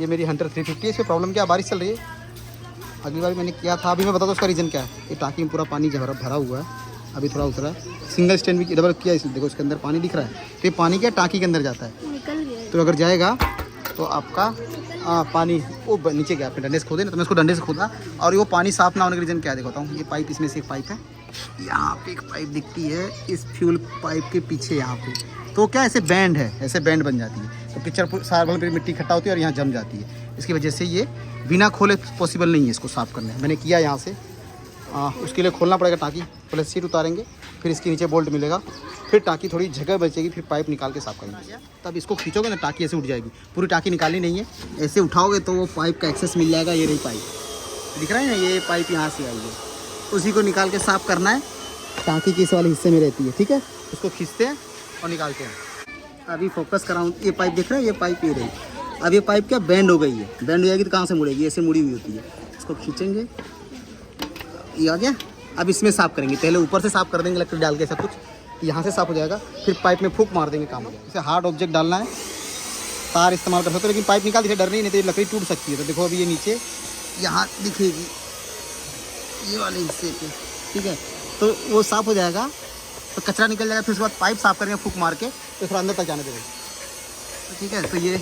ये मेरी हंटर 350 है। इसमें प्रॉब्लम क्या है, बारिश चल रही है। अगली बार मैंने किया था, अभी मैं बता दूँ उसका रीज़न क्या है। ये टाँकी में पूरा पानी भरा हुआ है, अभी थोड़ा उतरा है। सिंगल स्टैंड भी डबल किया, इसलिए देखो इसके अंदर पानी दिख रहा है। तो ये पानी क्या टाँकी के अंदर जाता है, तो अगर जाएगा तो आपका पानी वो नीचे गया। आपने डंडे से खोदे ना, तो मैं उसको डंडे से खोदा और वो पानी साफ ना होने का रीज़न क्या है देखता हूँ। ये पाइप, इसमें से एक पाइप है, यहाँ पे एक पाइप दिखती है इस फ्यूल पाइप के पीछे यहाँ पे। तो क्या ऐसे बैंड है, ऐसे बैंड बन जाती है, तो कीचड़ सार भर पे मिट्टी इकट्ठा होती है और यहाँ जम जाती है। इसकी वजह से ये बिना खोले पॉसिबल नहीं है इसको साफ़ करना। मैंने किया यहाँ से, उसके लिए खोलना पड़ेगा टाँकी, पहले सीट उतारेंगे, फिर इसके नीचे बोल्ट मिलेगा, फिर टाँकी थोड़ी जगह बचेगी, फिर पाइप निकाल के साफ़ करेंगे। तब इसको खींचोगे ना, टाँकी ऐसे उठ जाएगी। पूरी टाँकी निकालनी नहीं है, ऐसे उठाओगे तो वो पाइप का एक्सेस मिल जाएगा। ये रही पाइप दिख रहा है ना, ये पाइप यहाँ से आई है, उसी को निकाल के साफ़ करना है। टाँकी के इस वाले हिस्से में रहती है, ठीक है। उसको खींचते हैं और निकालते हैं। अभी फोकस कराऊँ, ये पाइप दिख रहा है, ये पाइप ये रही। अब ये पाइप क्या बैंड हो गई है, बैंड हो जाएगी तो कहाँ से मुड़ेगी, ऐसे मुड़ी हुई होती है। इसको खींचेंगे, ये आ गया। अब इसमें साफ़ करेंगे, पहले ऊपर से साफ़ कर देंगे लकड़ी डाल के, सब कुछ यहाँ से साफ़ हो जाएगा। फिर पाइप में फूंक मार देंगे, काम हो जाएगा। इसे हार्ड ऑब्जेक्ट डालना है, तार इस्तेमाल कर सकते हो, लेकिन पाइप निकाल दीजिए, डर नहीं तो ये लकड़ी टूट सकती है। तो देखो अभी ये नीचे यहाँ दिखेगी, ये वाले हिस्से पे, ठीक है। तो वो साफ़ हो जाएगा, तो कचरा निकल जाएगा। फिर उसके बाद पाइप साफ़ करेंगे फूंक मार के, तो थोड़ा अंदर तक जाने देंगे, ठीक है। तो ये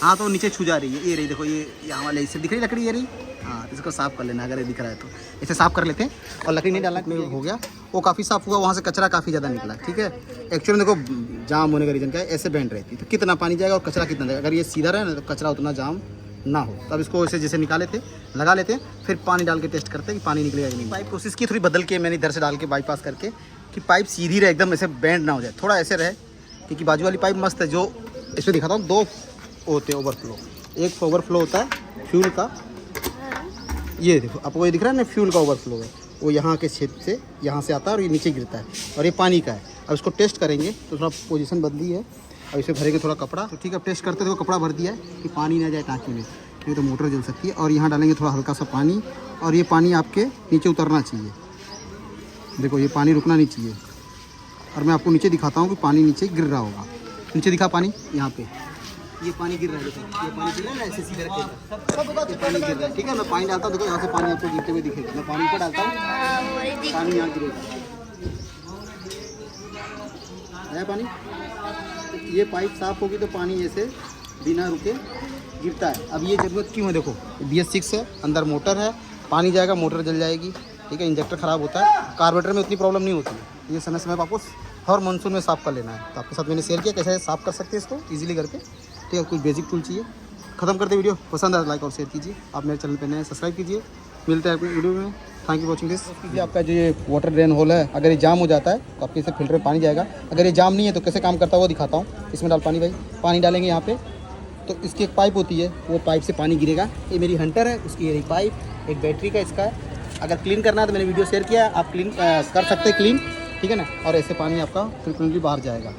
हाँ, तो नीचे छू जा रही है, ये रही देखो, ये यहाँ वाले हिस्से दिख रही लकड़ी, ये रही। हाँ, इसको साफ़ कर लेना, अगर ये दिख रहा है तो इसे साफ़ कर लेते हैं। और लकड़ी नहीं डालना, हो गया वो काफ़ी साफ़ हुआ, वहाँ से कचरा काफ़ी ज़्यादा निकला, ठीक है। एक्चुअली देखो जाम होने का रीज़न क्या है, ऐसे बैंड रहती है, तो कितना पानी जाएगा और कचरा कितना जाएगा। अगर ये सीधा रहे ना, तो कचरा उतना जाम ना हो। तब इसको ऐसे जैसे निकाले थे लगा लेते हैं, फिर पानी डाल के टेस्ट करते हैं कि पानी निकलेगा कि नहीं। पाइप कोशिश की थोड़ी बदल के मैंने इधर से डाल के बाईपास करके, कि पाइप सीधी रहे, एकदम ऐसे बैंड ना हो जाए, थोड़ा ऐसे रहे। क्योंकि बाजू वाली पाइप मस्त है, जो इसमें दिखाता हूँ, दो होते हैं ओवरफ्लो। एक ओवरफ्लो होता है फ्यूल का, ये देखो आपको ये दिख रहा है ना, फ्यूल का ओवरफ्लो है, वो यहाँ के छेद से यहाँ से आता है और ये नीचे गिरता है, और ये पानी का है। अब इसको टेस्ट करेंगे, तो थोड़ा पोजीशन बदली है। अब इसे भरेंगे थोड़ा कपड़ा, तो ठीक है। टेस्ट करते थे, कपड़ा भर दिया है कि पानी ना जाए टाँकी में, नहीं तो मोटर जल सकती है। और यहाँ डालेंगे थोड़ा हल्का सा पानी, और ये पानी आपके नीचे उतरना चाहिए। देखो ये पानी रुकना नहीं चाहिए। और मैं आपको नीचे दिखाता हूँ कि पानी नीचे गिर रहा होगा। नीचे दिखा पानी, यहाँ पे ये पानी गिर रहा है, देखो ये पानी गिर रहा है ना, ऐसे सीधे रखेगा, ये पानी गिर रहा है, ठीक है। मैं पानी डालता हूँ, देखो यहाँ से पानी आपको गिरते हुए दिखेगा। मैं पानी ऊपर डालता हूँ, पानी यहाँ गिरेगा, आया पानी। ये पाइप साफ़ होगी तो पानी ऐसे बिना रुके गिरता है। अब ये ज़रूरत क्यों है, देखो BS6 है, अंदर मोटर है, पानी जाएगा, मोटर जल जाएगी, ठीक है। इंजेक्टर ख़राब होता है, कार्बोरेटर में उतनी प्रॉब्लम नहीं होती है। ये समय समय पर आपको हर मानसून में साफ़ कर लेना है। तो आपके साथ मैंने शेयर किया कैसे साफ़ कर सकते हैं इसको ईजिली करके, ठीक है। कुछ बेसिक टूल चाहिए। खत्म करते वीडियो, पसंद आए लाइक और शेयर कीजिए। आप मेरे चैनल पर नए सब्सक्राइब कीजिए। मिलते हैं अपने वीडियो में। Thank you watching this. आपका जो ये वाटर ड्रेन होल है, अगर ये जाम हो जाता है तो आपके इसे फिल्टर में पानी जाएगा। अगर ये जाम नहीं है तो कैसे काम करता है वो दिखाता हूँ। इसमें डाल पानी, भाई पानी डालेंगे यहाँ पे, तो इसकी एक पाइप होती है, वो पाइप से पानी गिरेगा। ये मेरी हंटर है, उसकी ये रही पाइप, एक बैटरी का इसका है। अगर क्लीन करना है तो मैंने वीडियो शेयर किया, आप क्लीन कर सकते हैं क्लीन, ठीक है ना। और ऐसे पानी आपका फ्रिक्वेंटली बाहर जाएगा।